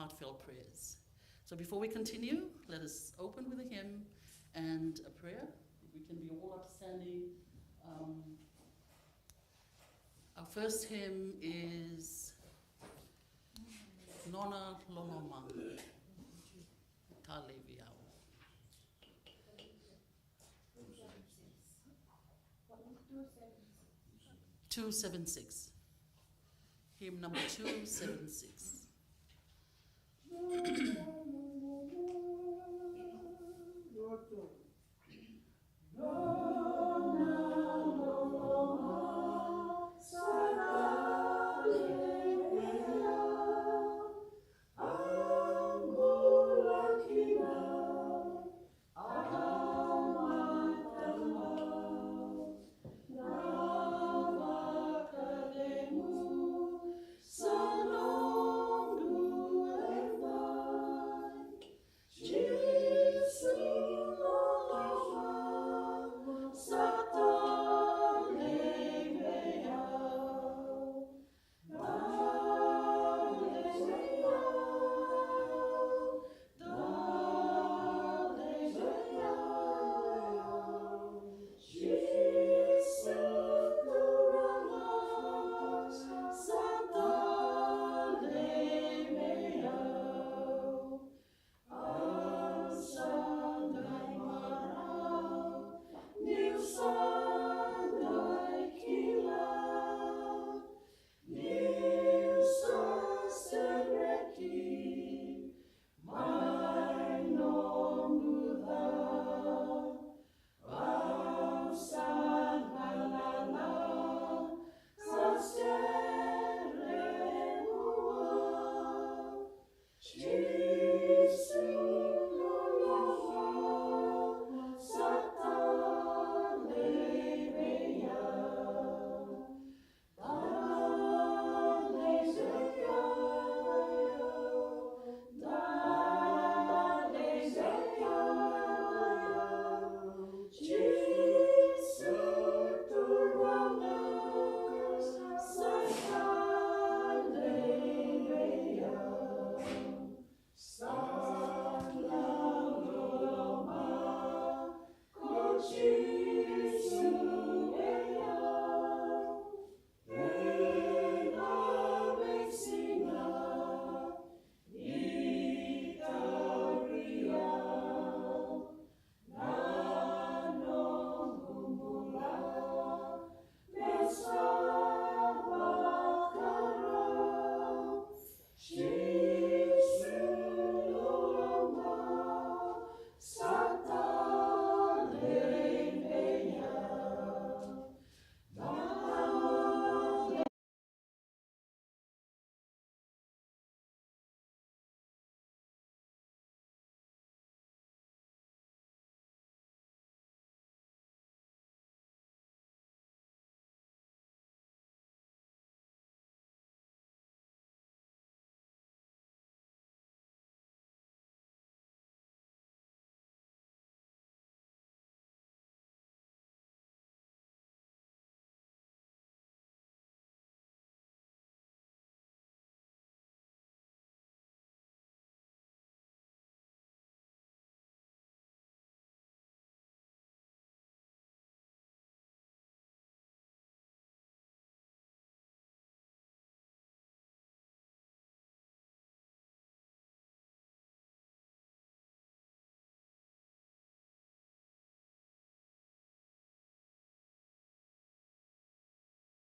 heartfelt prayers. So before we continue, let us open with a hymn and a prayer. We can be all upstanding. Our first hymn is Nona Loloma Kaleviao. 276. Hymn number 276.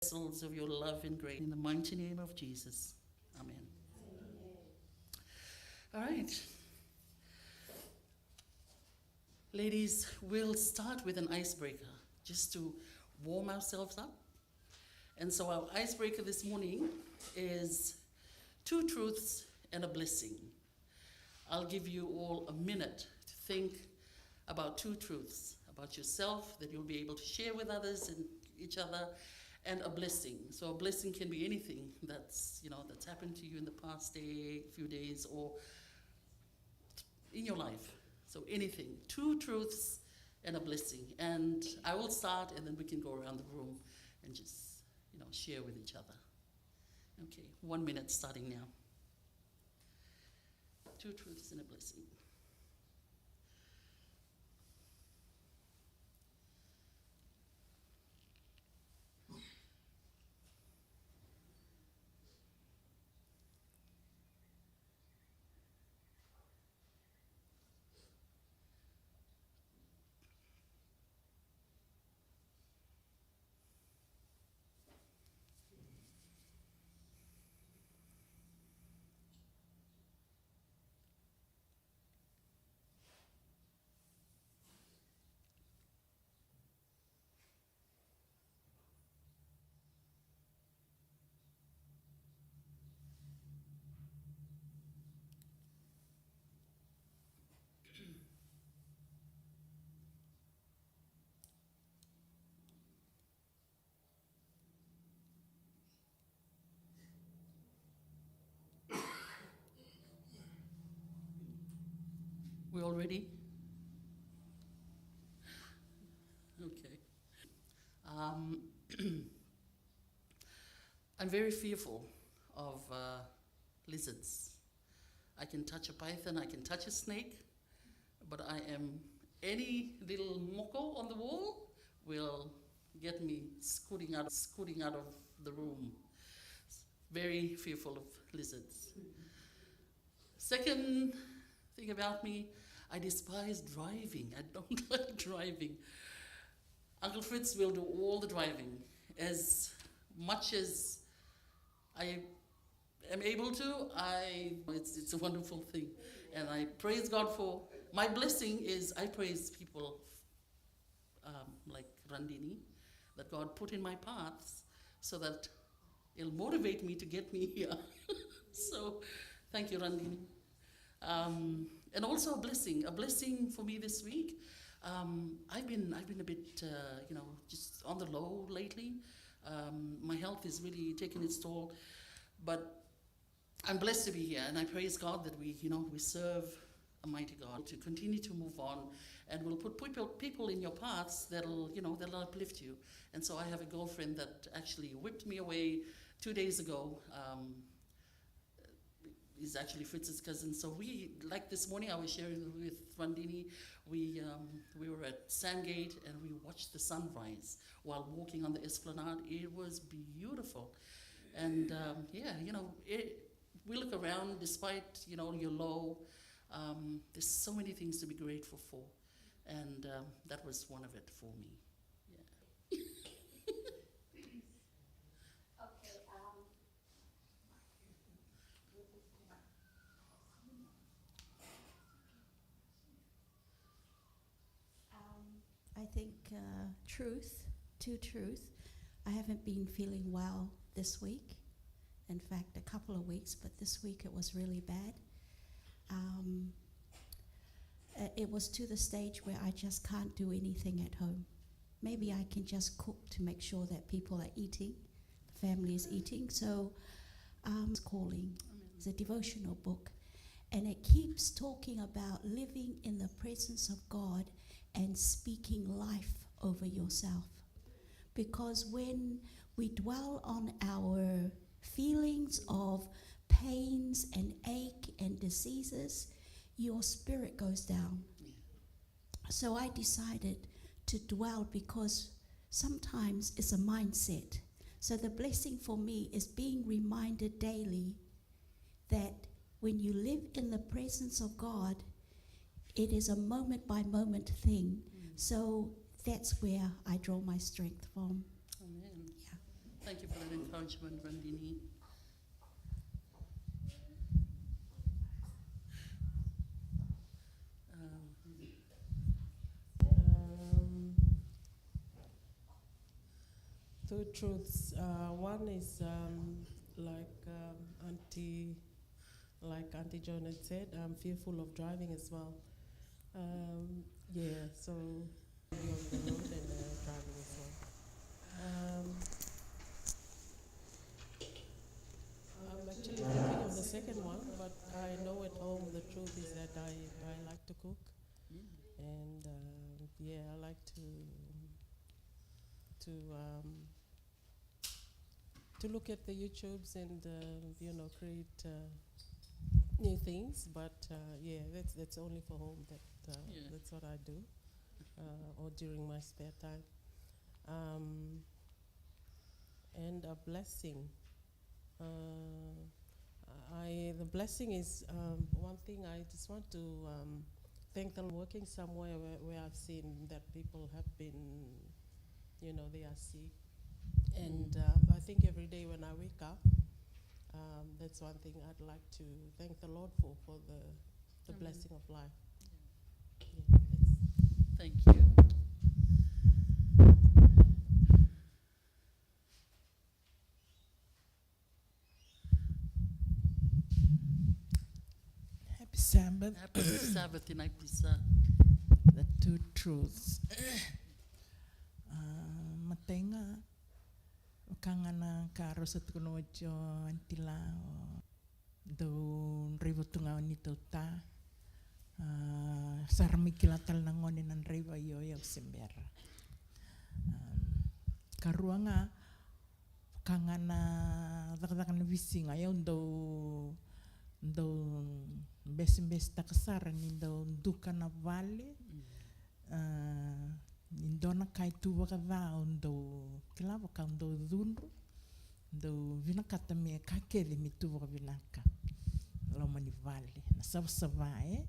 Vessels of your love and grace, in the mighty name of Jesus. Amen. All right. Ladies, we'll start with an icebreaker just to warm ourselves up. And so our icebreaker this morning is 2 truths and a blessing. I'll give you all a minute to think about 2 truths about yourself that you'll be able to share with others and each other, and a blessing. So a blessing can be anything that's happened to you in the past day, few days, or in your life. So anything. 2 truths and a blessing. And I will start, and then we can go around the room and just, share with each other. Okay, 1 minute starting now. Two truths and a blessing. We all ready? Okay. Um, I'm very fearful of lizards. I can touch a python, I can touch a snake, but any little moko on the wall will get me scooting out of the room. Very fearful of lizards. Second thing about me, I despise driving. I don't like driving. Uncle Fritz will do all the driving. As much as I am able to, it's a wonderful thing. And I praise God for, my blessing is I praise people like Randini, that God put in my paths so that it'll motivate me to get me here. So thank you, Randini. And also a blessing for me this week. I've been a bit, just on the low lately. My health is really taking its toll, but I'm blessed to be here, and I praise God that we serve a mighty God to continue to move on, and will put people in your paths that'll uplift you. And so I have a girlfriend that actually whipped me away 2 days ago. Is actually Fritz's cousin. So like this morning, I was sharing with Randini, we were at Sandgate and we watched the sunrise while walking on the Esplanade. It was beautiful. And we look around, despite, you're low, there's so many things to be grateful for. And that was one of it for me. Yeah. I think two truth. I haven't been feeling well this week. In fact, a couple of weeks, but this week it was really bad. It was to the stage where I just can't do anything at home. Maybe I can just cook to make sure that people are eating, the family is eating. So it's calling. It's a devotional book. And it keeps talking about living in the presence of God and speaking life over yourself. Because when we dwell on our feelings of pains and ache and diseases, your spirit goes down. So I decided to dwell, because sometimes it's a mindset. So the blessing for me is being reminded daily that when you live in the presence of God, it is a moment-by-moment thing. So that's where I draw my strength from. Amen. Yeah. Thank you for that encouragement, Randini. Two truths. One is Auntie John had said, I'm fearful of driving as well. So be on the road and driving as well. I'm actually thinking of the second one, but I know at home the truth is that I like to cook, and I like to look at the YouTubes and create new things, but yeah, that's only for home. Yeah. That's what I do, or during my spare time. And a blessing. The blessing is one thing. I just want to thank them. Working somewhere where I've seen that people have been, they are sick, and I think every day when I wake up, that's one thing I'd like to thank the Lord for the blessing of life. Yeah, Thank you. Happy Sabbath. Happy Sabbath in Ephasis. The two truths. Matenga kangana karo sa tukuno jo antila do rivo tunga ni tota sarmi kilatal nangoni nan rivo yo sembera. Karuanga kangana takana visinga yo do bes takasara ni do duka na vale indona kai tu waka va do kilava kan do dunru do vinakata me kakele mi tu waka vinaka lo mani vale na savai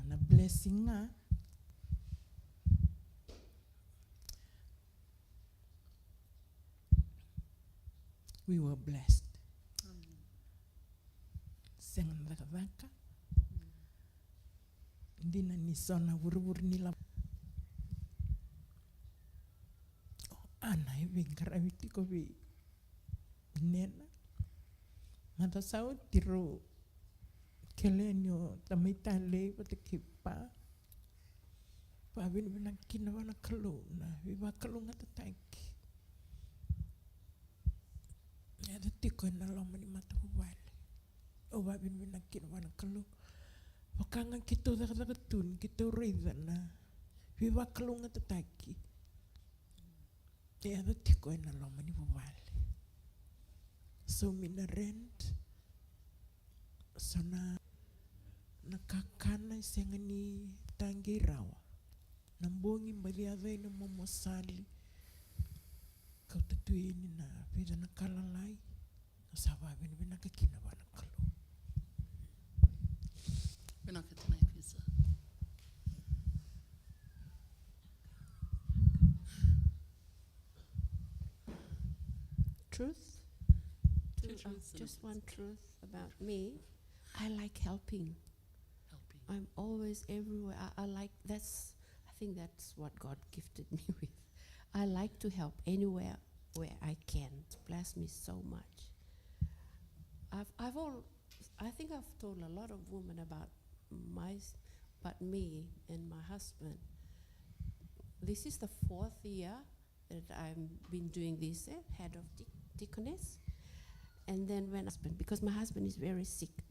na blessinga we were blessed. Sengan vaka dina ni sona wur nila ana evingara vitiko vi nena mata sao tiro kelenyo tamita le patekipa pa vin kina wana kaluna viva kalunga tataki ya tiko na lomani mata wale o va vin kina wana kalu wakanga kito dakatun kito reidana viva kalunga tataki ya tiko na lomani wale so mina rent sana nakakana sengani tangirawa nambongi mbaliave na momosali kau tatuini na vida na kalalai sawa vina kakina wana kalu Vinakata na Ephasis. Truth? Two truths and Just a one truth about me. I like helping. helping. I'm always everywhere. I think that's what God gifted me with. I like to help anywhere where I can. It's blessed me so much. I think I've told a lot of women about me and my husband. This is the 4th year that I've been doing this, head of deaconess. And then because my husband is very sick,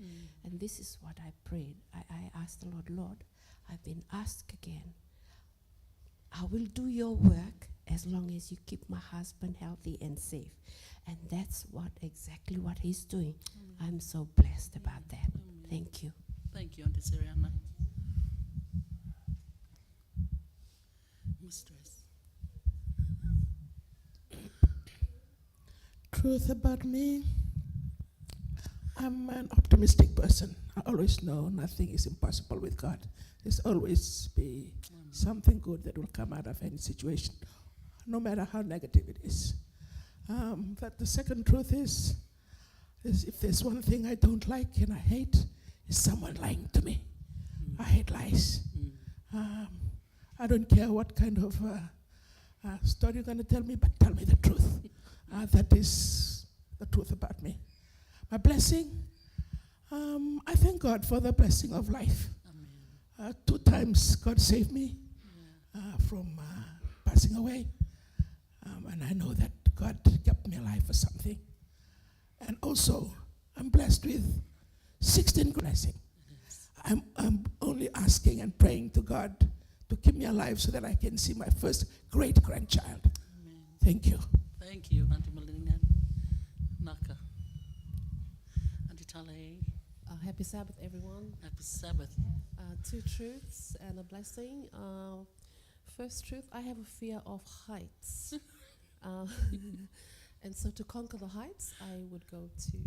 and this is what I prayed. I asked the Lord, I've been asked again. I will do your work as long as you keep my husband healthy and safe. And that's exactly what he's doing. I'm so blessed about that. Thank you. Thank you, Auntie Siriana. Mistress. truth about me. I'm an optimistic person. I always know nothing is impossible with God. There's always be something good that will come out of any situation, no matter how negative it is. But the second truth is if there's one thing I don't like and I hate, is someone lying to me. I hate lies. I don't care what kind of story you're going to tell me, but tell me the truth. That is the truth about me. My blessing, I thank God for the blessing of life. 2 times God saved me from passing away. And I know that God kept me alive for something. And also, I'm blessed with 16 blessings. I'm only asking and praying to God to keep me alive so that I can see my first great-grandchild. Thank you. Thank you, Auntie Malina. Naka. Auntie Tale. Happy Sabbath, everyone. Happy Sabbath. Two truths and a blessing. First truth, I have a fear of heights. And so to conquer the heights, I would go to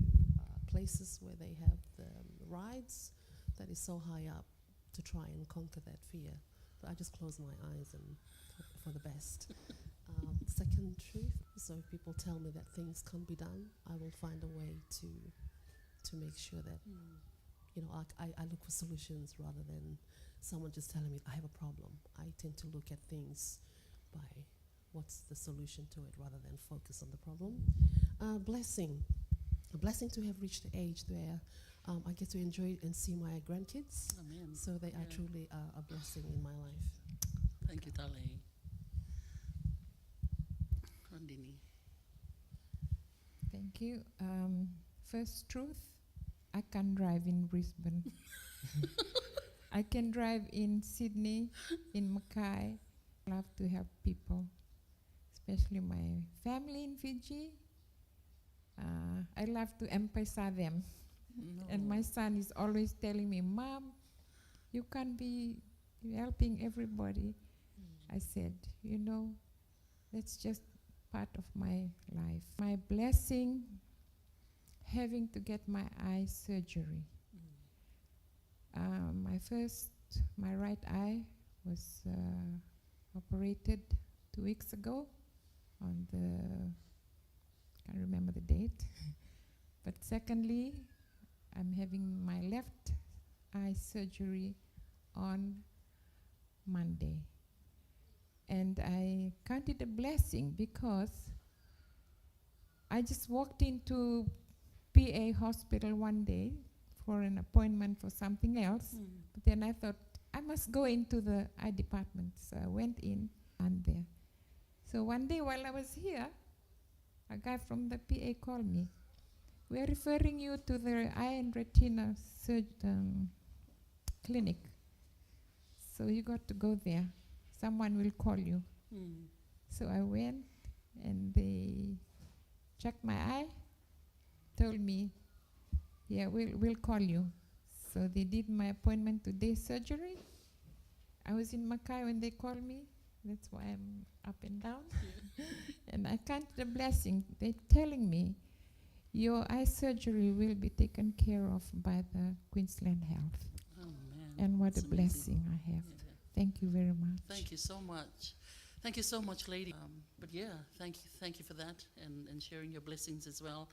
places where they have the rides that is so high up to try and conquer that fear. So I just close my eyes and hope for the best. Second truth, so if people tell me that things can't be done, I will find a way to make sure that, you know, I look for solutions rather than someone just telling me I have a problem. I tend to look at things by what's the solution to it rather than focus on the problem. Blessing. A blessing to have reached the age where I get to enjoy and see my grandkids. Amen. So they are truly a blessing in my life. Thank you, Tale. Rondini. Thank you. First truth, I can drive in Brisbane. I can drive in Sydney, in Mackay. I love to help people, especially my family in Fiji. I love to emphasize them. No. And my son is always telling me, Mom, you can't be helping everybody. I said, you know, that's just part of my life. My blessing, having to get my eye surgery. My right eye was operated 2 weeks ago on can't remember the date. But secondly, I'm having my left eye surgery on Monday. And I count it a blessing because I just walked into PA hospital one day for an appointment for something else. But then I thought, I must go into the eye department. So I went in and there. So one day while I was here, a guy from the PA called me. We are referring you to the eye and retina clinic. So you got to go there. Someone will call you. So I went and they checked my eye, told me, yeah, we'll call you. So they did my appointment today, surgery. I was in Mackay when they called me. That's why I'm up and down. And I count the blessing. They're telling me, your eye surgery will be taken care of by the Queensland Health. Oh, man. And what That's a amazing. blessing I have. Yeah. Thank you very much. Thank you so much. Thank you so much, lady. But yeah, thank you for that and sharing your blessings as well.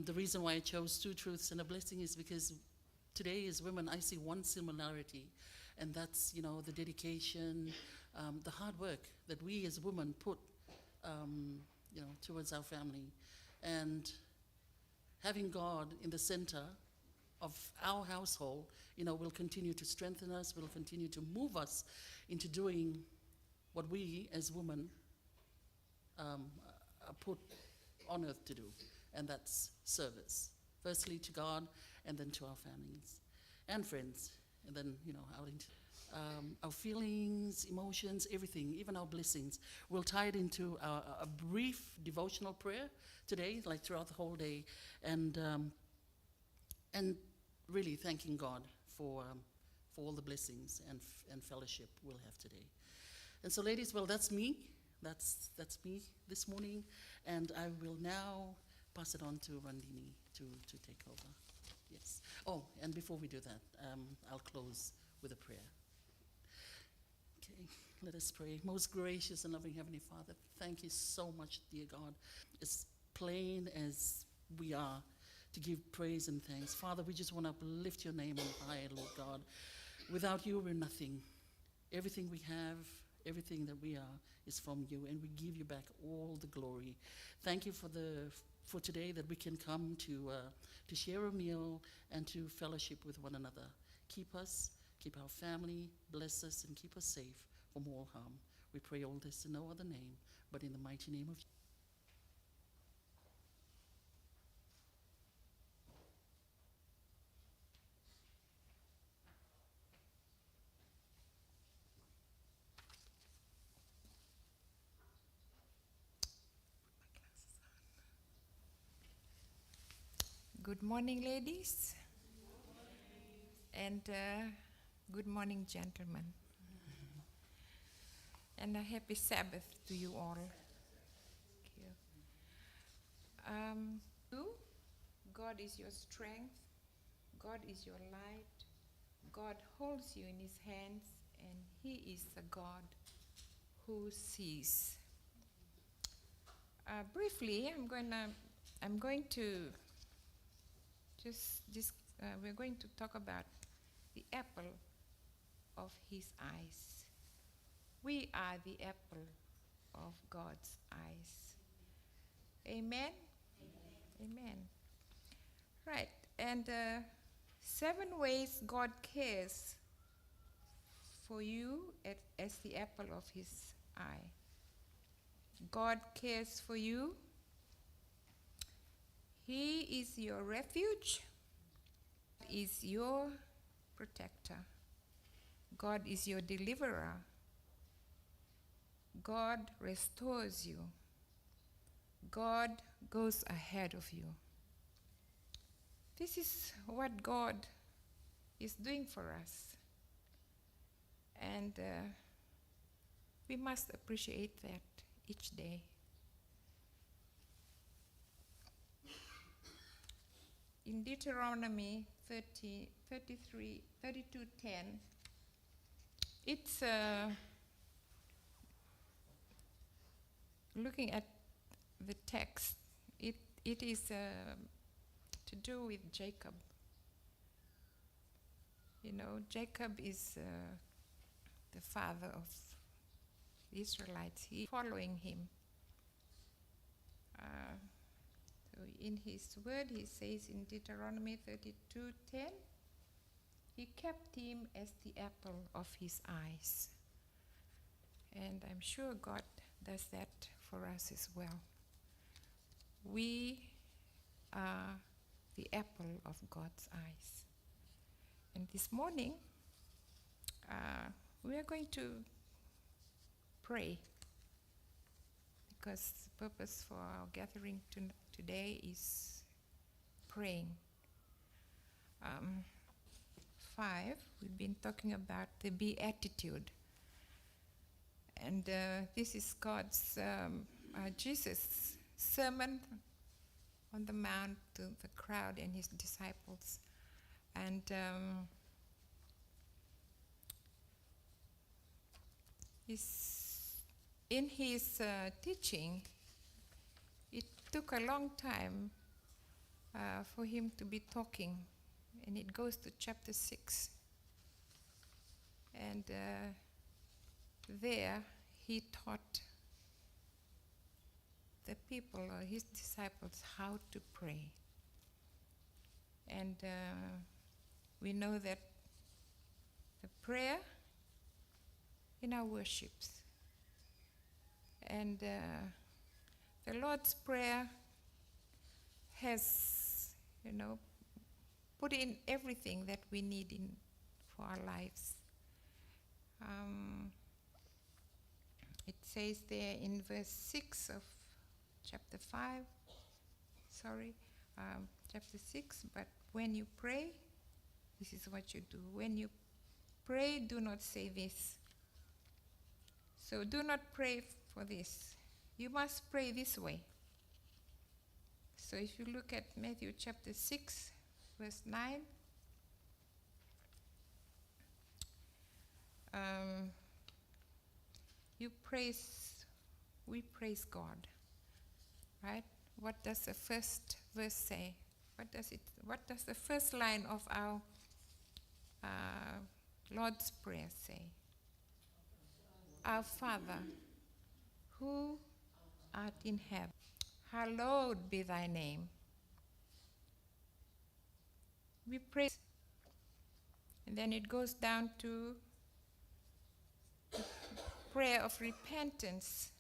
The reason why I chose two truths and a blessing is because today as women, I see one similarity, and that's, you know, the dedication, the hard work that we as women put, you know, towards our family. And having God in the center of our household, you know, will continue to strengthen us, will continue to move us into doing what we as women are put on earth to do, and that's service. Firstly to God, and then to our families and friends, and then, you know, out into our feelings, emotions, everything, even our blessings. We'll tie it into a brief devotional prayer today, like throughout the whole day, and really thanking God for all the blessings and fellowship we'll have today. And so, ladies, well, that's me. That's me this morning, and I will now pass it on to Randini to take over. Yes. Oh, and before we do that, I'll close with a prayer. Okay, let us pray. Most gracious and loving Heavenly Father, thank you so much, dear God. As plain as we are to give praise and thanks, Father, we just want to lift your name on high, Lord God. Without you, we're nothing. Everything we have, everything that we are is from you, and we give you back all the glory. Thank you for today, that we can come to share a meal and to fellowship with one another. Keep us, keep our family, bless us, and keep us safe from all harm. We pray all this in no other name, but in the mighty name of Jesus. Good morning, ladies. and good morning, gentlemen. And a happy Sabbath to you all. Thank you. God is your strength. God is your light. God holds you in his hands, and he is the God who sees. Briefly, I'm going to we're going to talk about the apple of his eyes. We are the apple of God's eyes. Amen? Amen. Right, and 7 ways God cares for you as the apple of his eye. God cares for you. He is your refuge. Is your protector. God is your deliverer. God restores you. God goes ahead of you. This is what God is doing for us. And we must appreciate that each day. In Deuteronomy 32:10, it's looking at the text, it is to do with Jacob. You know, Jacob is the father of the Israelites. He following him. So in his word, he says in Deuteronomy 32:10, he kept him as the apple of his eyes. And I'm sure God does that for us as well. We are the apple of God's eyes. And this morning, we are going to pray, because the purpose for our gathering today is praying. 5, we've been talking about the Beatitude. And this is Jesus' sermon on the mount to the crowd and his disciples. And in his teaching, it took a long time for him to be talking. And it goes to chapter 6. And there he taught the people, or his disciples, how to pray. And we know that the prayer in our worships, and the Lord's Prayer has, put in everything that we need for our lives. It says there in verse 6 of chapter 6, but when you pray, this is what you do. When you pray, do not say this. So do not pray for this. You must pray this way. So if you look at Matthew chapter 6, verse 9, we praise God, right? What does the first verse say? What does the first line of our Lord's Prayer say? Our Father, who art in heaven, hallowed be thy name. We pray, and then it goes down to the prayer of repentance.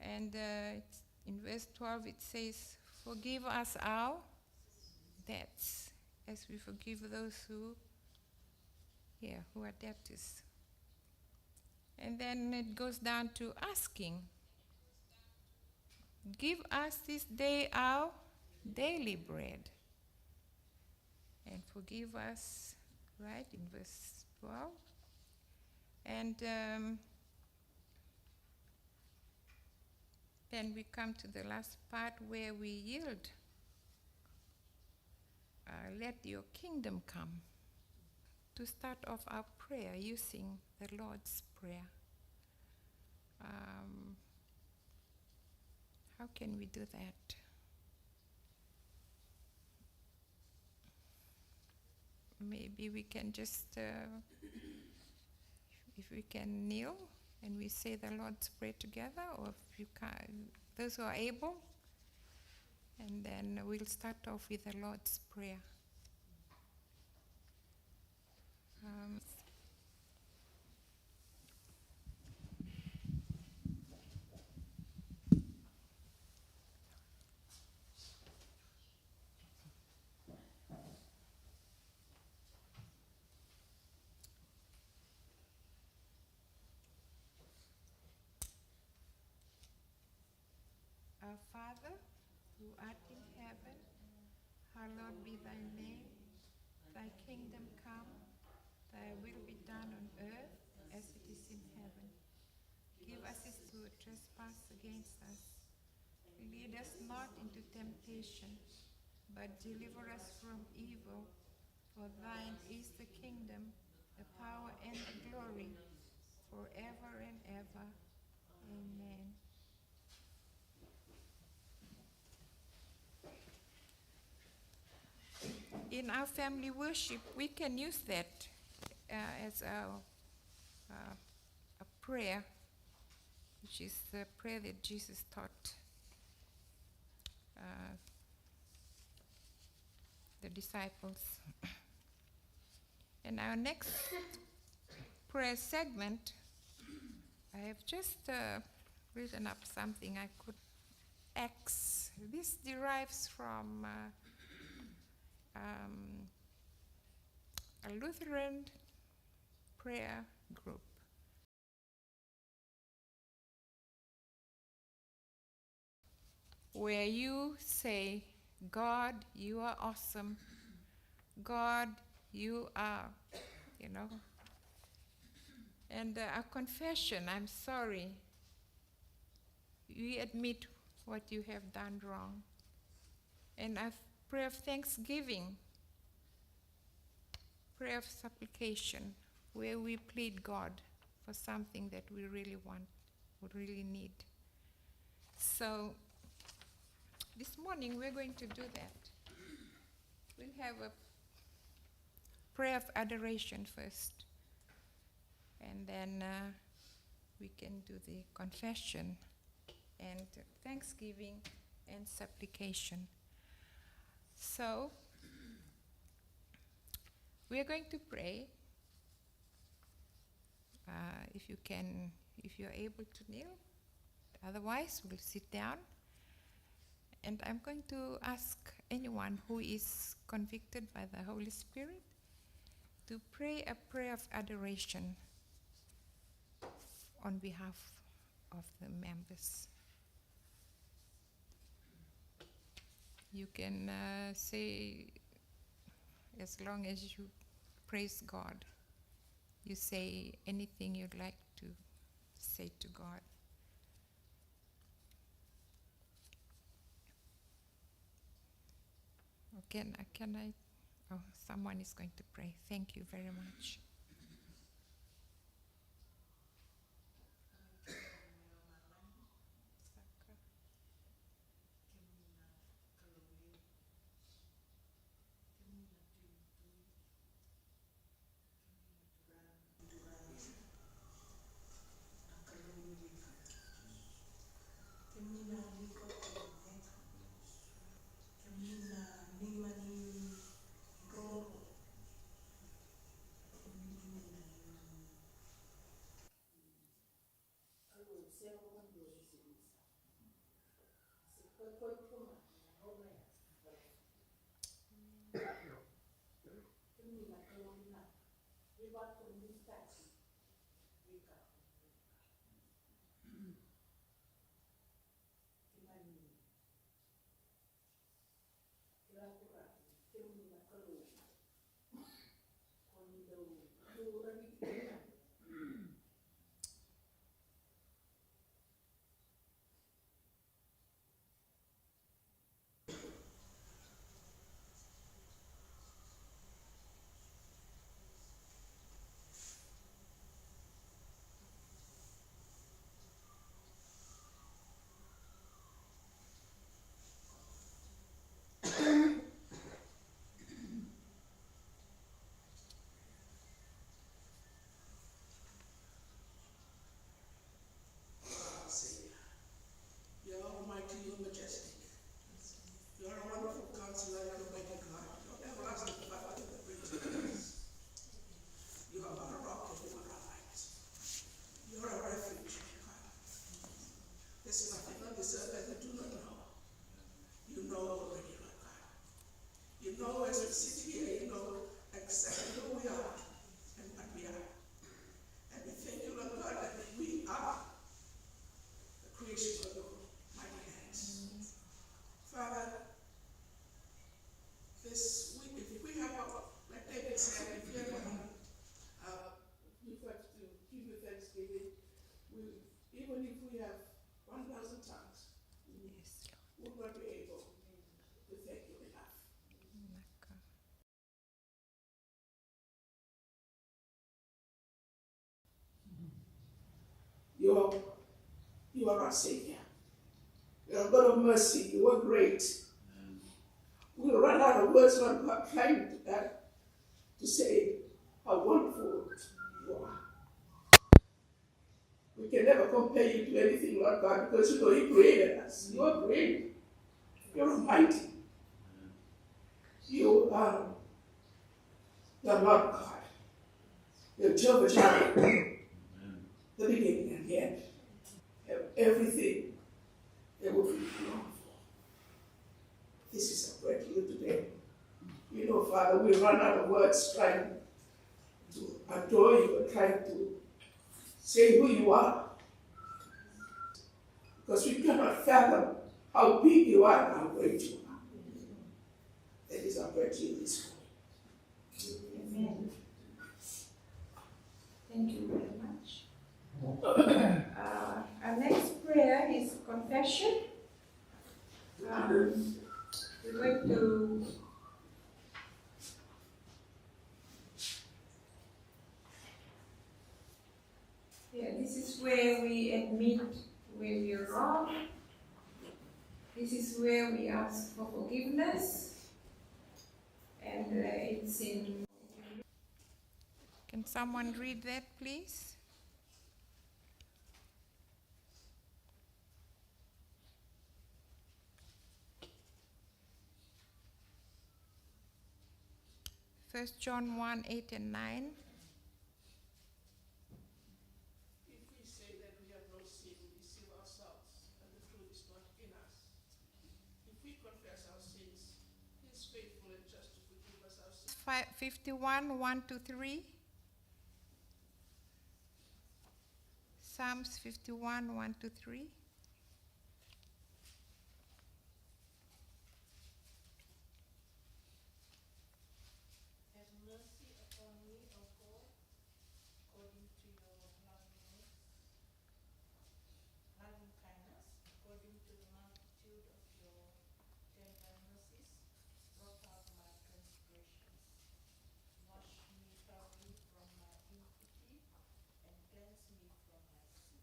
And in verse 12 it says, forgive us our debts, as we forgive those who are debtors. And then it goes down to asking, give us this day our daily bread, and forgive us right, in verse 12. And then we come to the last part where we yield. Let your kingdom come. To start off our prayer using the Lord's Prayer. How can we do that? Maybe we can just, if we can kneel and we say the Lord's Prayer together, or if you can, those who are able, and then we'll start off with the Lord's Prayer. Our Father, who art in heaven, hallowed be thy name. Thy kingdom come, thy will be done on earth as it is in heaven. Give us this to trespass against us. Lead us not into temptation, but deliver us from evil. For thine is the kingdom, the power, and the glory, forever and ever. Amen. In our family worship, we can use that as a prayer, which is the prayer that Jesus taught the disciples. In our next prayer segment, I have just written up something I could Acts. This derives from a Lutheran prayer group. Where you say, God, you are awesome. God, you are, And a confession, I'm sorry. We admit what you have done wrong. And a prayer of thanksgiving, prayer of supplication, where we plead God for something that we really want, we really need. So this morning we're going to do that. We'll have a prayer of adoration first, and then we can do the confession and thanksgiving and supplication. So we are going to pray. If you're able to kneel, otherwise we'll sit down. And I'm going to ask anyone who is convicted by the Holy Spirit to pray a prayer of adoration on behalf of the members. You can say, as long as you praise God, you say anything you'd like to say to God. Can I? Oh, someone is going to pray. Thank you very much. accepting who we are and what we are. And we thank you, Lord God, that we are the creation of your mighty hands. Father, this week, if we have, like David said, if we have we have to give you thanksgiving, even if we have 1,000 tongues, we will not be able to thank you enough. You are our Savior. You are God of mercy. You are great. We'll run out of words, Lord God, trying to say how wonderful you are. We can never compare you to anything, Lord God, because you know you created us. You are great. You're mighty. You are the Lord God. You're Jehovah Jireh, the beginning and the end. Everything that will be long for. This is a great you today. You know, Father, we run out of words trying to adore you and trying to say who you are. Because we cannot fathom how big you are and how great you are. That is our prayer to you this morning. Amen. Thank you very much. Our next prayer is confession. We're going to this is where we admit when we're wrong. This is where we ask for forgiveness. And it's in... Can someone read that, please? First John 1, 8 and 9. If we say that we have no sin, we deceive ourselves, and the truth is not in us. If we confess our sins, he is faithful and just to forgive us our sins. 51, 1 to 3. Psalms 51, 1 to 3. Have mercy upon me, O God, according to your loving kindness, according to the multitude of your tender mercies, blot out my transgressions. Wash me thoroughly from my iniquity, and cleanse me from my sin.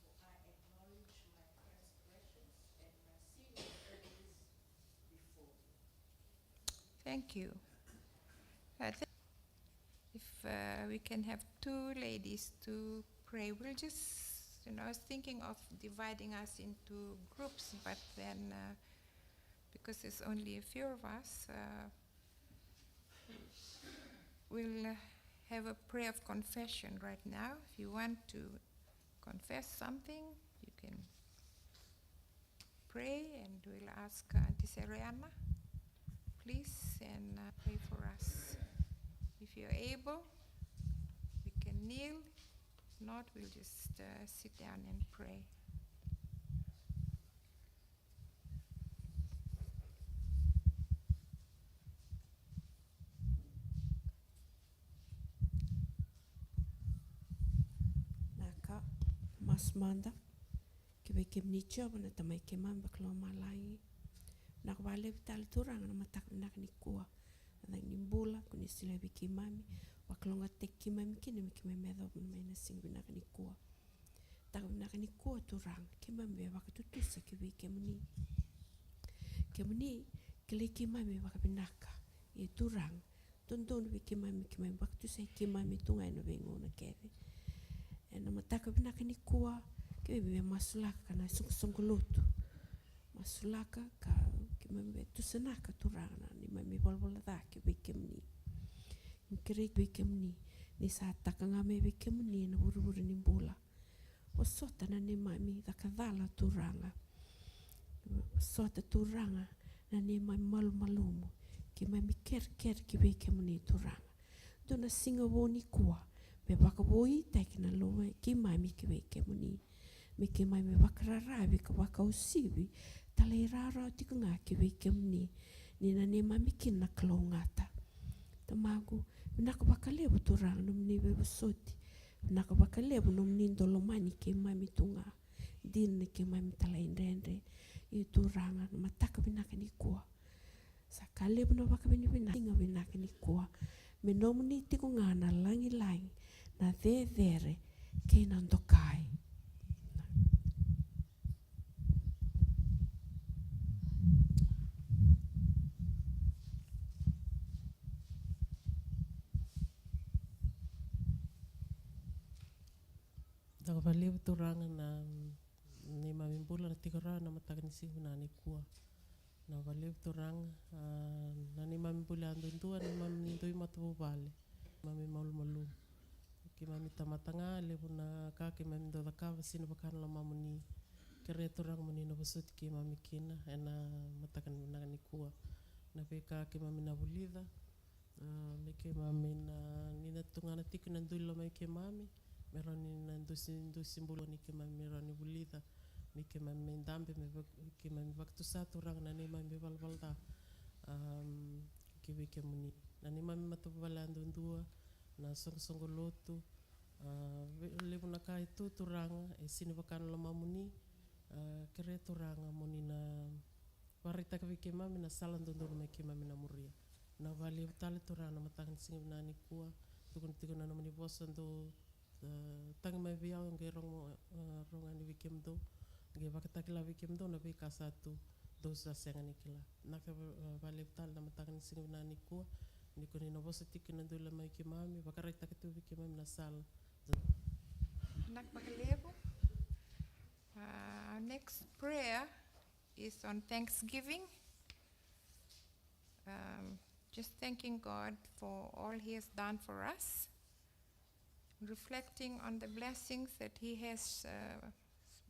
For I acknowledge my transgressions, and my sin is always before me. Thank you. If we can have two ladies to pray, we'll just, I was thinking of dividing us into groups, but then because there's only a few of us, we'll have a prayer of confession right now. If you want to confess something, you can pray, and we'll ask Auntie Seriana, please, and pray for us. If you're able, we can kneel. If not, we'll just sit down and pray. Naka masmanda kiwe kimnicho bana tamai kemam baklo malai nak wale vital turang na matak nak nikua na nimbula kuni sila bikimami waklonga tekimami kini mikimemedho mena singu nak nikua tak nak nikua turang kimami wakatutusa kiwe kemuni kile kimami wakabinaka e turang tondon bikimami kimami wakatusa kimami tungai no bengona keve na mataka binaka nikua kiwe masulaka kana sungulutu masulaka ka kimembe tusanaka turana ni mami bolbola da kiwe kemni nkiri kiwe kemni ni sataka ngame kiwe kemni na buru ni bola osota na ni mami da kadala turanga sota turanga na ni mami malumu ki mai mi ker ki wei ke muni turanga. Dona singa woni kua, me waka woi taiki na loa ki mai mi ki wei ke muni. Me ki mai me waka rarawi ka waka usiwi, tala i rara o tika ngā ki wei ke muni. Nina ne mami ki na klau ngata. Tamagu, vinaka waka lebu turanga no muni wewa soti. Vinaka waka lebu no muni ndolomani ki mai mi tunga. Dina ki mai mi tala indendre. I turanga na mataka vinaka ni kua. Sa ka lebu na waka vinaka inga vinaka ni kua. Me no muni tiko ngā na langi langi na there ke na ndokai. Daga walewa turanga na ni mamimbula na tikara na mataka ni sihu na ni kua. Na walewa turanga na ni mamimbula andundua ni mamindui matubu vale. Mami maulu malu. Ki mami tamatanga lewu na kake mami ndoda kawa sina wakana la mamuni. Kere turanga muni na wasuti ki mami kina ena mataka ni kua. Na peka ki mami na wulida. Me ke mami na nina tungana tiki na ndui lo mai ke mami. Mero ni na ndusi mbulu ni ke mami mero ni wulida. Me ke mami ndambe me ke mami waktu satu rang na ni mami walda. Ki wike muni. Na ni mami matupu wale andundua. Na songo lotu. Lewu na kai tu turanga. E sini wakana lo mamuni. Kere turanga muni na warita ka wike mami na salan dunduru me ke mami na muria. Na wale utale turanga matang singi na ni kua. Tukun tikuna na muni bosandu. Tangi mai viau nge ronga ni wike mdo. Nge wakataki la wike mdo na wika satu dosa senga ni kila. Naka wale utale na matang singi na ni kua. Niko ni nobosa tiki na ndula mai ki mami. Wakarita ka tu wike mami na sala. Nak makalebo. Our next prayer is on Thanksgiving. Just thanking God for all He has done for us. Reflecting on the blessings that He has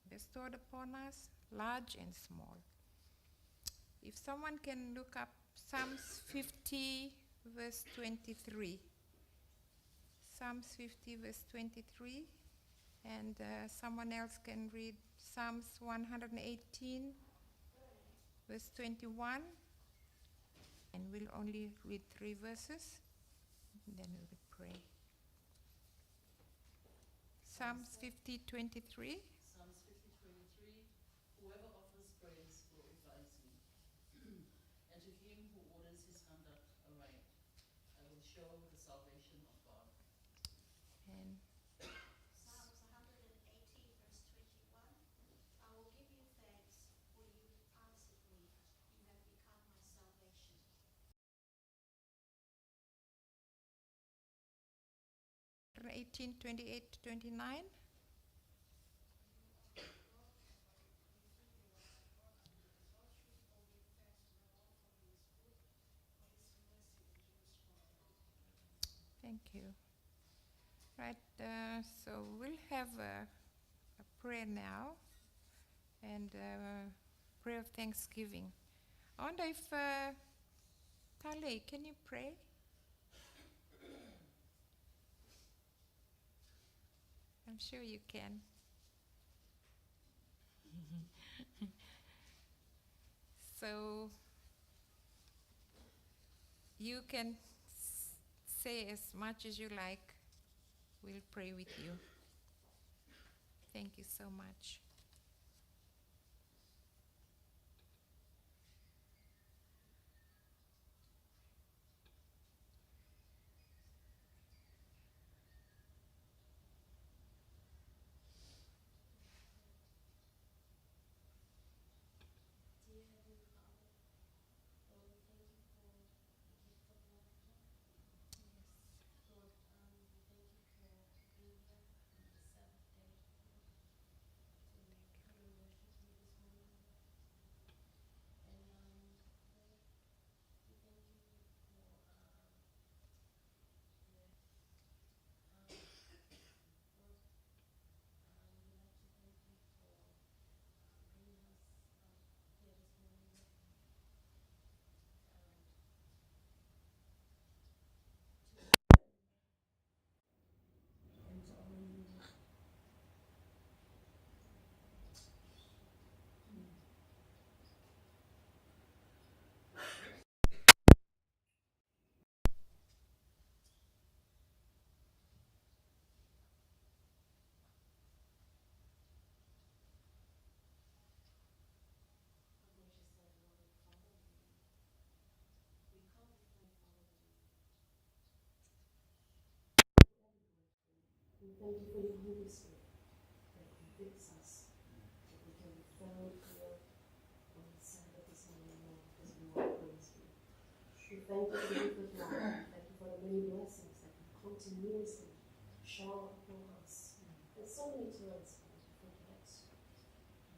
bestowed upon us, large and small. If someone can look up Psalms 50 verse 23. Psalms 50 verse 23. And someone else can read Psalms 118 verse 21. And we'll only read 3 verses. And then we will pray. Psalms 50, 23. Psalms 50:23. Whoever offers praise glorifies me. And to him who orders his conduct aright, I will show the salvation of God. And Psalms 118 verse 21. I will give you thanks, for you answered me. You have become my salvation. 18, 28 to 29. Thank you. Right, so we'll have a prayer now and prayer of thanksgiving. I wonder if Tale, can you pray? I'm sure you can. So you can say as much as you like. We'll pray with you. Thank you so much. Dear Heavenly Father, Lord, we thank you for the gift of life, Lord. Lord, we thank you for being here on the Sabbath day, Lord, to Thank you for your Holy Spirit that convicts us, that we can be found here on the Sabbath this morning, Lord, because we want to praise you. We thank you for the gift of life. Thank you for the many blessings that you continuously shower upon us. And so many times, Lord, we forget.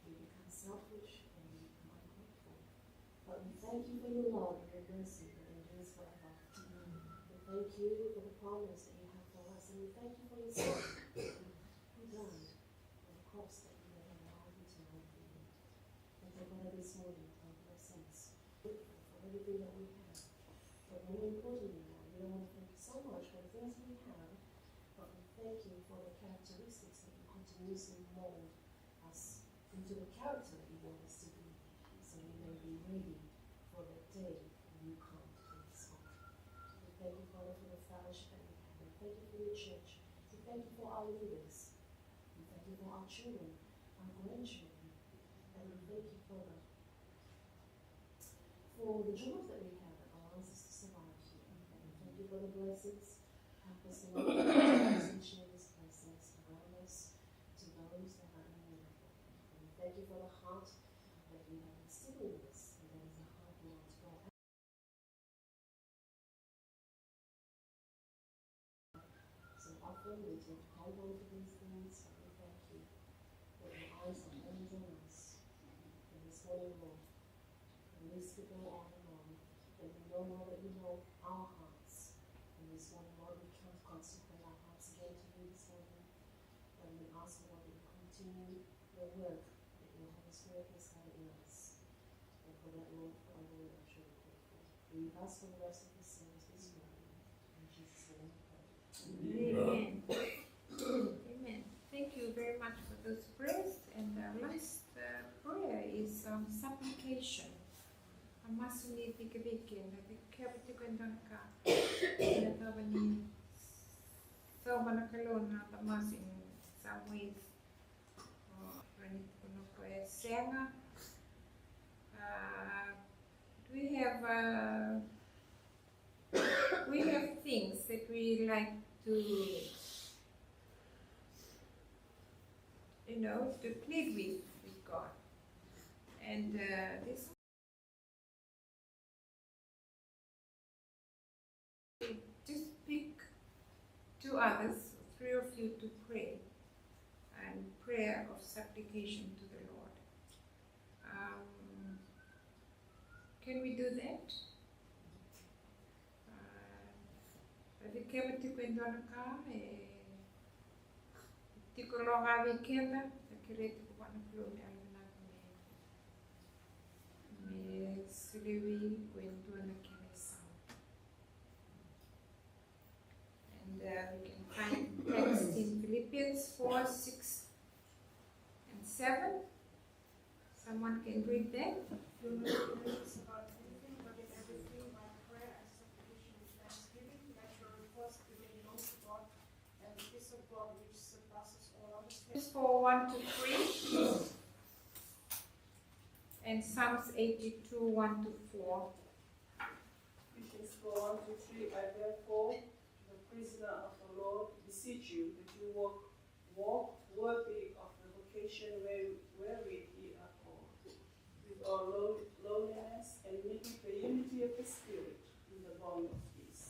We become selfish and we become ungrateful. But we thank you for your love and your mercy that endures forever. We thank you for the promise that you have for us, and we thank you for your Son who died on the cross that we may have all eternal freedom. And so, Father, this morning, our blessings, grateful for everything that we have. But more importantly, Lord, we don't want to thank you so much for the things we have, but we thank you for the characteristics that you continuously mold us into the character that you want us to be, so we may be ready for the day when you come to take us home. We thank you, Father, for the fellowship that we have. We thank you for your church. We thank you for our leaders. We thank you for our children, our grandchildren. And we thank you, Father, for the jobs that we have that allows us to survive here. And we thank you for the blessings. Help us, Lord, to share these blessings around us to those that are in need of them. And we thank you for the heart that you have instilled in us, and that is a heart, Lord, to go out. So often we tend to hold on to these things, but we thank you that your eyes are always on us. And this morning, Lord, the least we go on and on, and we know, Lord, that you know our hearts. And this morning, Lord, we can't consecrate our hearts again to you this morning. And we ask, Lord, that you continue your work that your Holy Spirit has started in us. And for that, Lord, forever we are truly grateful. We ask for the rest of the service this morning. In Jesus' name we pray. Amen. Amen. Thank you very much for those prayers. And the last prayer is supplication. Amasuni tikibiki na tikabiti kwendonka. Na tabani so manakalon na tamas in some ways. Ranit kuno ko senga. We have things that we like to, to plead with God. And this just pick 2 others, 3 of you to pray, and prayer of supplication to the Lord. Can we do that? Vikeva tikwendonaka tikologa vikeva akireti kubana kloni alna me siliwi kwendona kenesa. And we can find text in Philippians 4, 6 and 7. Someone can read that. Do not be anxious about anything, but in everything by prayer and supplication with thanksgiving, let your requests be made known to God, and the peace of God which surpasses all understanding. Just for 1 to 3, and Psalms 82, 1 to 4. Ephesians 4, 1 to 3. I therefore, the prisoner of the Lord, beseech you that you walk worthy of the vocation wherewith ye are called, with all lowliness and making the unity of the Spirit in the bond of peace.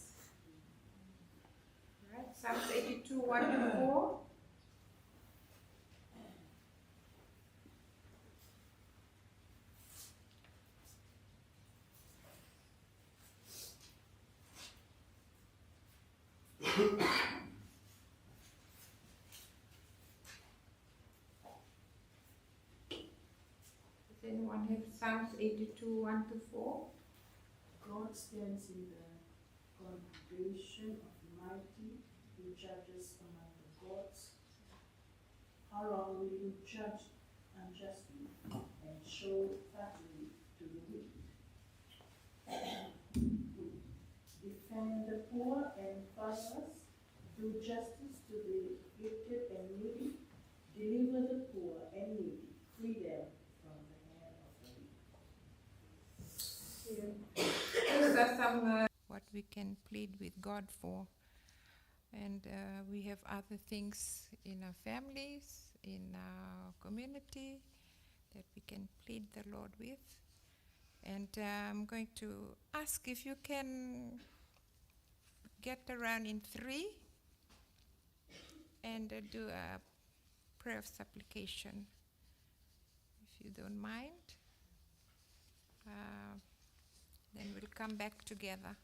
Right, Psalms 82, 1 to 4. Does anyone have Psalms 82, 1 to 4? God stands in the congregation of the mighty, who judges among the gods. How long will you judge unjustly and show faculty to the wicked? Defend the poor and fatherless, do justice to the afflicted and needy, deliver the poor and needy, free them from the hand of the wicked. Those are some what we can plead with God for. And we have other things in our families, in our community that we can plead the Lord with. And I'm going to ask if you can get around in 3 and do a prayer of supplication, if you don't mind. Then we'll come back together.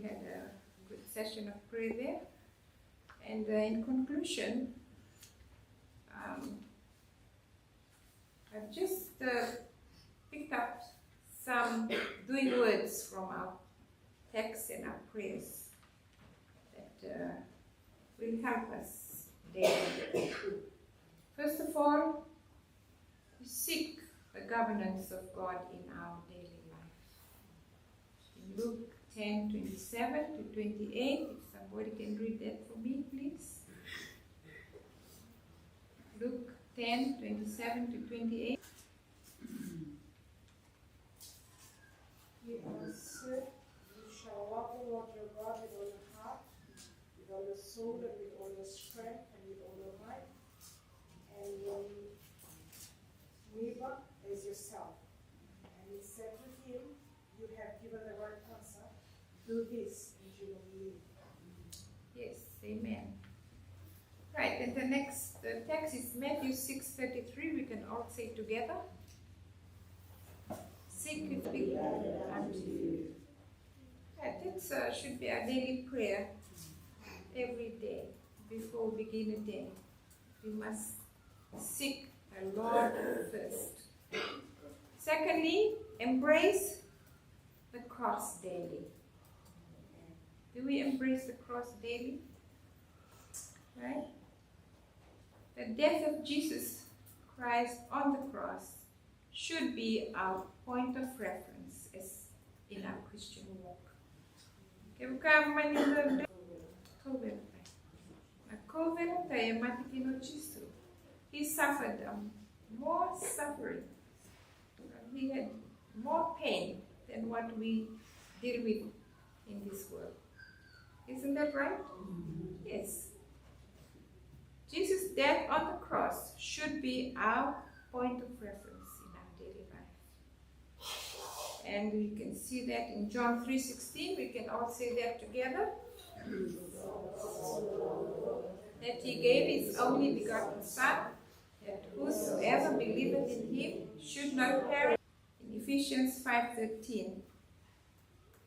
had a good session of prayer there. And in conclusion, I've just picked up some doing words from our texts and our prayers that will help us daily. First of all, we seek the governance of God in our daily life. In Luke 10:27 to 28, if somebody can read that for me, please. Luke 10:27 to 28. He answered, "You shall love the Lord your God with all your heart, with all your soul, and with all your strength, and with all your might, and your neighbor as yourself." And he said to him, "You have given the right answer. Do this, and you will live." Yes, amen. Right, and the next text is Matthew 6:33. We can all say together. Seek it be added unto you. Right, that should be our daily prayer every day before we begin a day. We must seek the Lord first. Secondly, embrace the cross daily. Do we embrace the cross daily? Right? The death of Jesus Christ on the cross should be our point of reference as in our Christian walk. He suffered more suffering. He had more pain than what we deal with in this world. Isn't that right? Yes. Jesus' death on the cross should be our point of reference in our daily life. And we can see that in John 3:16. We can all say that together. That he gave his only begotten Son, that whosoever believeth in him should not perish. In Ephesians 5:13,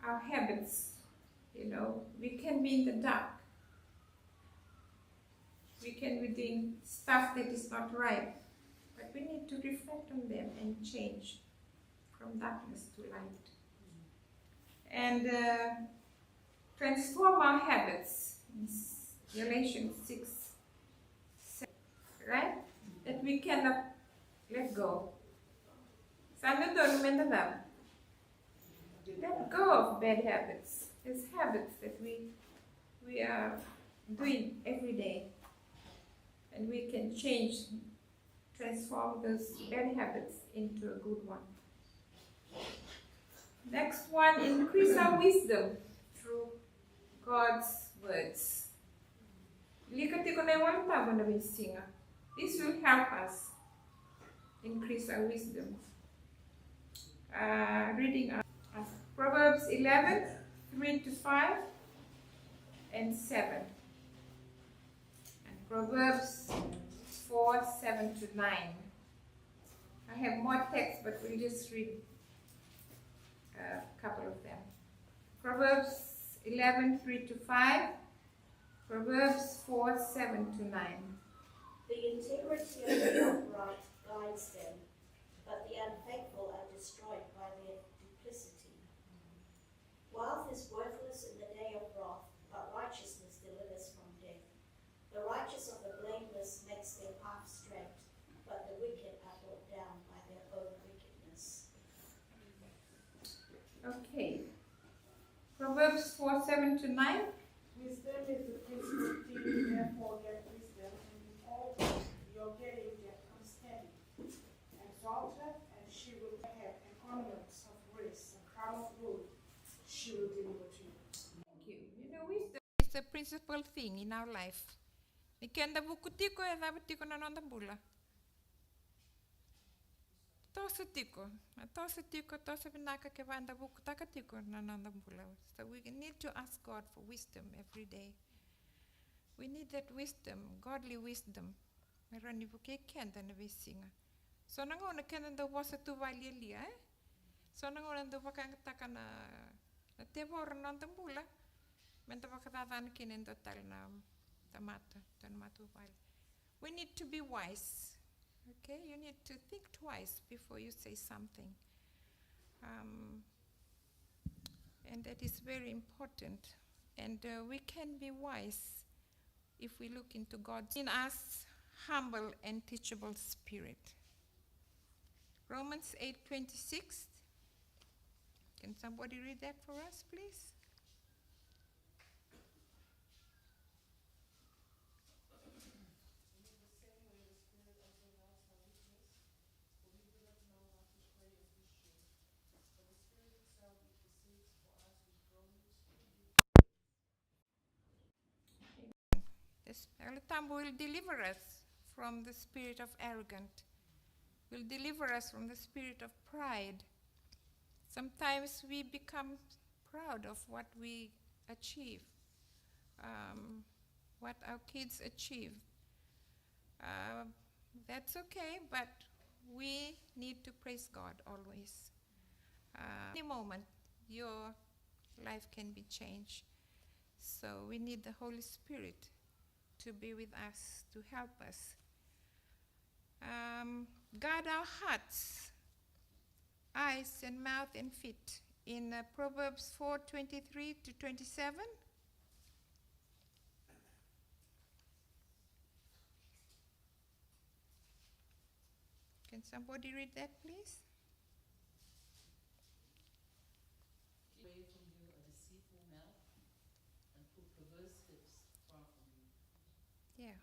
our habits, we can be in the dark. We can be doing stuff that is not right, but we need to reflect on them and change from darkness to light. And transform our habits in Galatians 6:7, right? That we cannot let go. Let go of bad habits. There's habits that we are doing every day. And we can transform those bad habits into a good one. Next one, increase our wisdom through God's words. This will help us increase our wisdom. Reading Proverbs 11:3-5 and 7. Proverbs 4:7-9. I have more text, but we'll just read a couple of them. Proverbs 11:3-5, Proverbs 4:7-9. The integrity of the upright guides them, but the unfaithful are destroyed by their duplicity. Wealth is worthless in the day of wrath, but righteousness delivers from death. The righteous of the blameless makes their path straight, but the wicked are brought down by their own wickedness. Okay. Proverbs 4:7-9. Wisdom is the principal thing, therefore get wisdom, and in all you're getting get understanding. Exalt her, and she will have an ornament of grace, a crown of gold she will deliver to you. Thank you. Wisdom is the principal thing in our life. Nikenda bukutiko e dabatiko na nondambula. Tosa binaka ke vanda bukutaka tiko na nondambula. So we need to ask God for wisdom every day. We need that wisdom, godly wisdom. Merani buke kenda na visinga. So nangona kenda ndo wasa tu valilia, So nangona ndo bakang taka na tebor nondambula. We need to be wise. Okay, you need to think twice before you say something. And that is very important. And we can be wise if we look into God's in us humble and teachable spirit. Romans 8:26. Can somebody read that for us, please? This Alatam will deliver us from the spirit of arrogance, will deliver us from the spirit of pride. Sometimes we become proud of what we achieve, what our kids achieve. That's okay, but we need to praise God always. Any moment, your life can be changed. So we need the Holy Spirit to be with us, to help us. Guard our hearts, eyes and mouth and feet. In Proverbs 4:23-27. Can somebody read that, please? Away from you a deceitful mouth, and put perverse lips far from you. Yeah.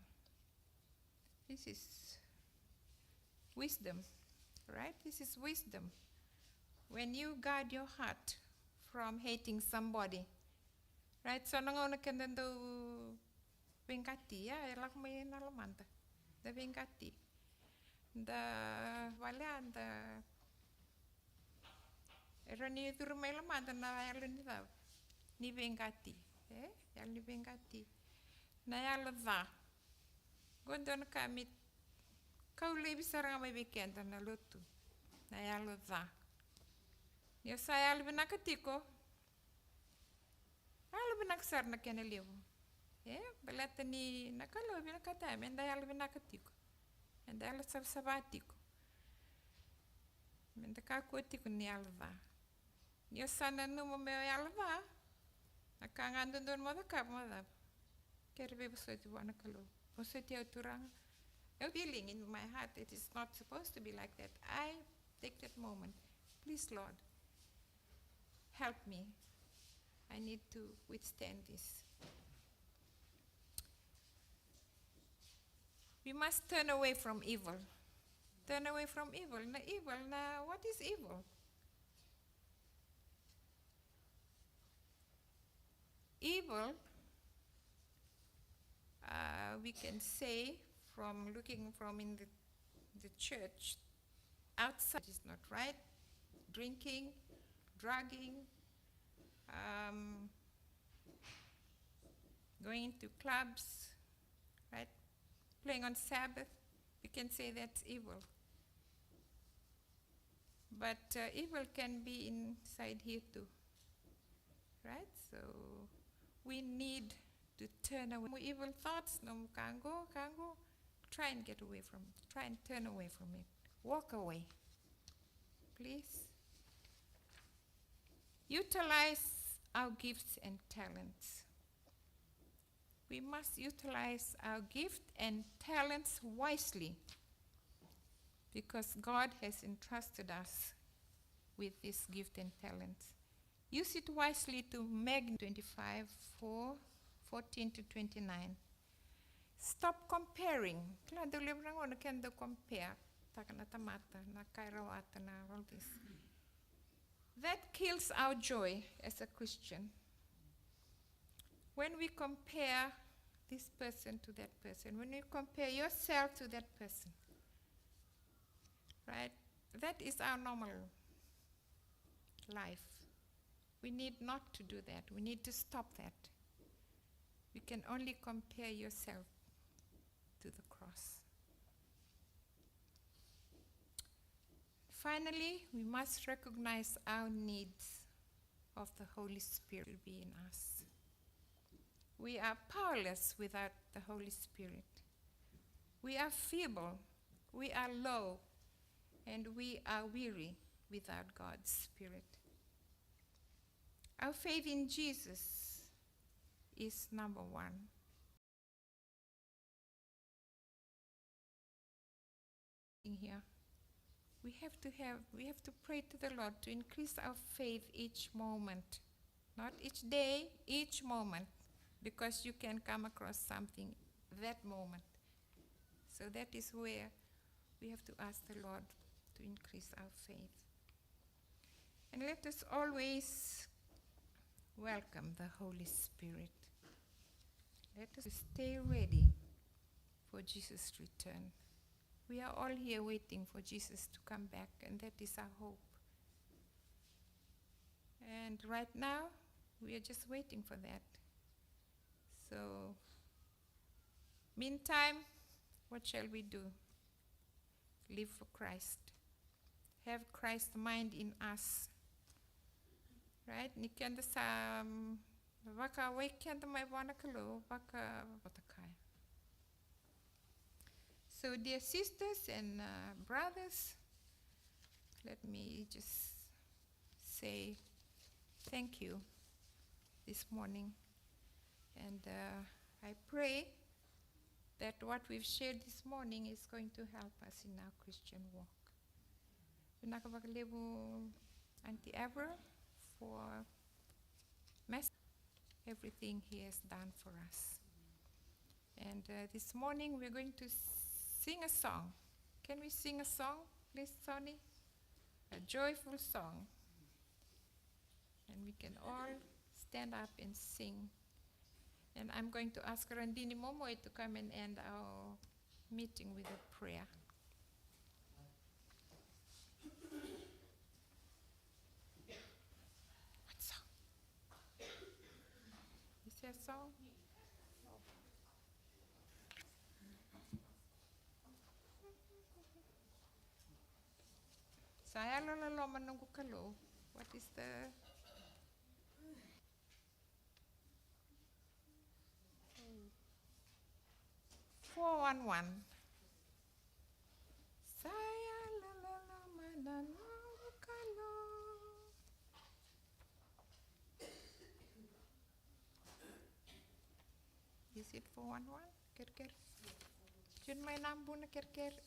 This is wisdom, right? This is wisdom. When you guard your heart from hating somebody, right? So nangona kanando vengati, ya elak may nalamanta. The vengati. The valian the erani turmay lamanta na yalun nila ni vengati. Yal ni vengati. Na yalada. Gondon kamit kauli bisarang may bikenta na lutu. Na yalada. Yo saya albi nakatiko. Albi naksar na kenelivo. Balata ni nakalo bi nakata menda albi nakatiko. Menda ala sabatiko. Menda kakotiko ni alva. Yo sana numo me alva. Nakangandun don mo kap mo da. Kerbe busoti wana kalo. Busoti auturang. A feeling in my heart it is not supposed to be like that. I take that moment. Please, Lord, help me. I need to withstand this. We must turn away from evil. Turn away from evil. Na evil, na what is evil? Evil, we can say from looking from in the church, outside is not right. Drinking, drugging, going to clubs, right? Playing on Sabbath, we can say that's evil. But evil can be inside here too, right? So we need to turn away from evil thoughts. No, kango, try and get away from it. Try and turn away from it. Walk away, please. Utilize our gifts and talents. We must utilize our gift and talents wisely because God has entrusted us with this gift and talents. Use it wisely to make 25:14-29. Stop comparing. Klado librang ono kendo compare. Takanatamata na kairawata na all this. That kills our joy as a Christian. When we compare this person to that person, when you compare yourself to that person, right? That is our normal life. We need not to do that. We need to stop that. You can only compare yourself to the cross. Finally, we must recognize our needs of the Holy Spirit to be in us. We are powerless without the Holy Spirit. We are feeble, we are low, and we are weary without God's Spirit. Our faith in Jesus is number one. In here, we have to pray to the Lord to increase our faith each moment, not each day, each moment, because you can come across something that moment. So that is where we have to ask the Lord to increase our faith. And let us always welcome the Holy Spirit. Let us stay ready for Jesus' return. We are all here waiting for Jesus to come back, and that is our hope. And right now, we are just waiting for that. So, meantime, what shall we do? Live for Christ. Have Christ's mind in us. Right? Nikenda sa waka weekend mai wanakalo waka watakai. So, dear sisters and brothers, let me just say thank you this morning. And I pray that what we've shared this morning is going to help us in our Christian walk. Vinakavakalevu Auntie Abra for everything he has done for us. And this morning we're going to sing a song. Can we sing a song, please, Sonny? A joyful song. And we can all stand up and sing. And I'm going to ask Randini Momoe to come and end our meeting with a prayer. What song? Is there a song? Saya lolo menunggu kalau. What is the 411. Saya lolo menunggu kalau. Is it 411? Ker-ker. Jun may nambu na ker-ker.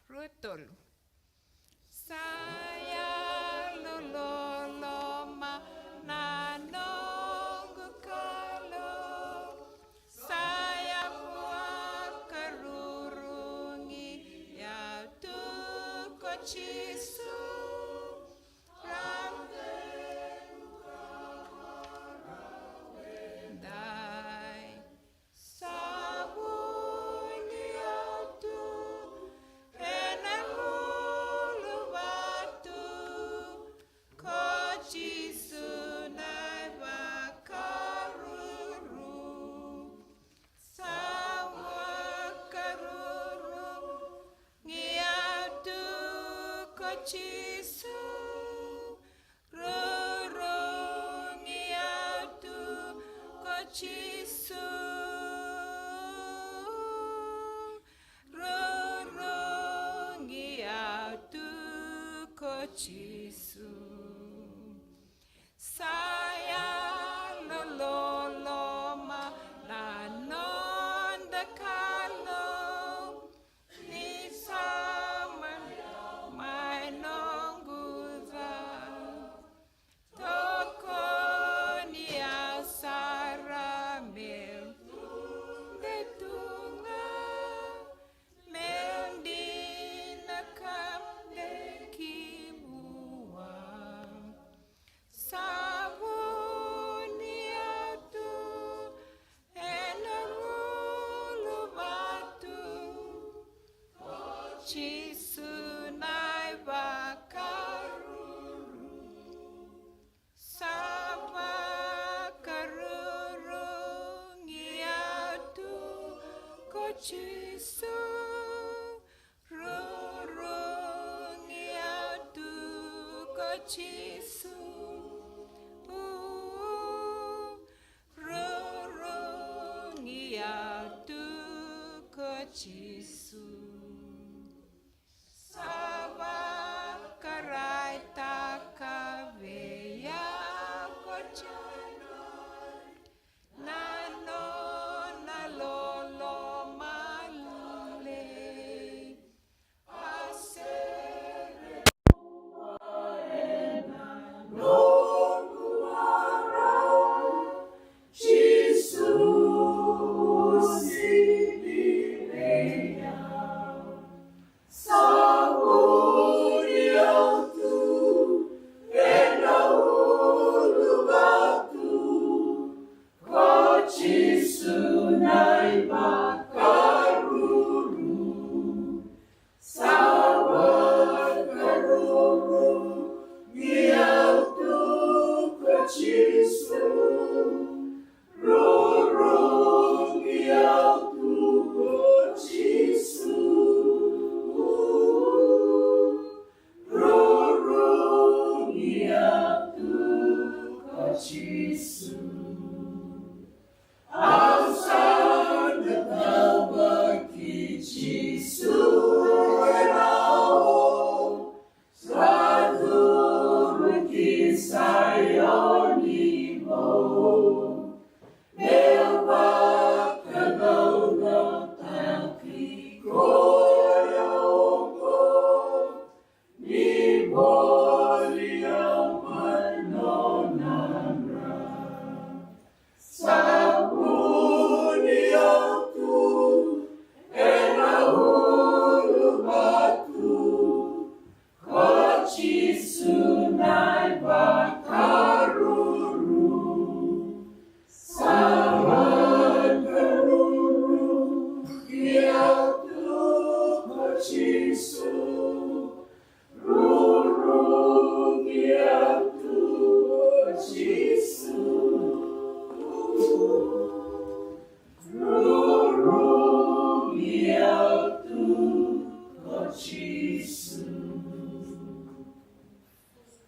Rutul. Saya lolo mananonggu kalau saya buat kerurungi ya tuko Cisu dai sabuni atu enamulu batu ko Cisu nai bakaruru sawa karuru ngiatu ko Cisu ruru ngiatu ko Cisu ruru ngiatu ko Cisu saya lolo mananonda kalau ni sama mai nongguza toko ni asara mel detunga mel dinakam dekimua sabuni atu enangulu batu Cisu nai bakaruru sapa karuru ngiatu ko Cisu ruru ngiatu Jesu. Rorong tu ko Jesu. Sabbath karai takaveya ko janan. Nano nalolo malule. Asere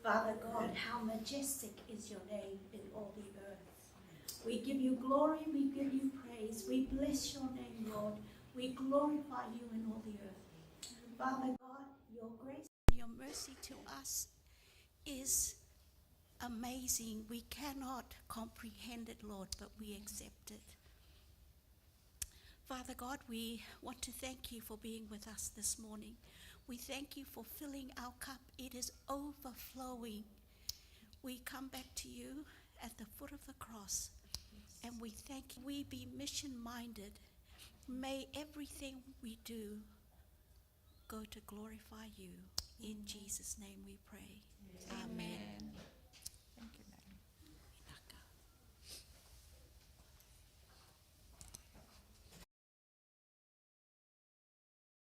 Father God, how majestic is your name in all the earth. We give you glory, we give you praise, we bless your name, Lord. We glorify you in all the earth. Father God, your grace and your mercy to us is amazing. We cannot comprehend it, Lord, but we accept it. Father God, we want to thank you for being with us this morning. We thank you for filling our cup. It is overflowing. We come back to you at the foot of the cross, and we thank you. We be mission-minded. May everything we do go to glorify you. In Jesus' name we pray. Amen.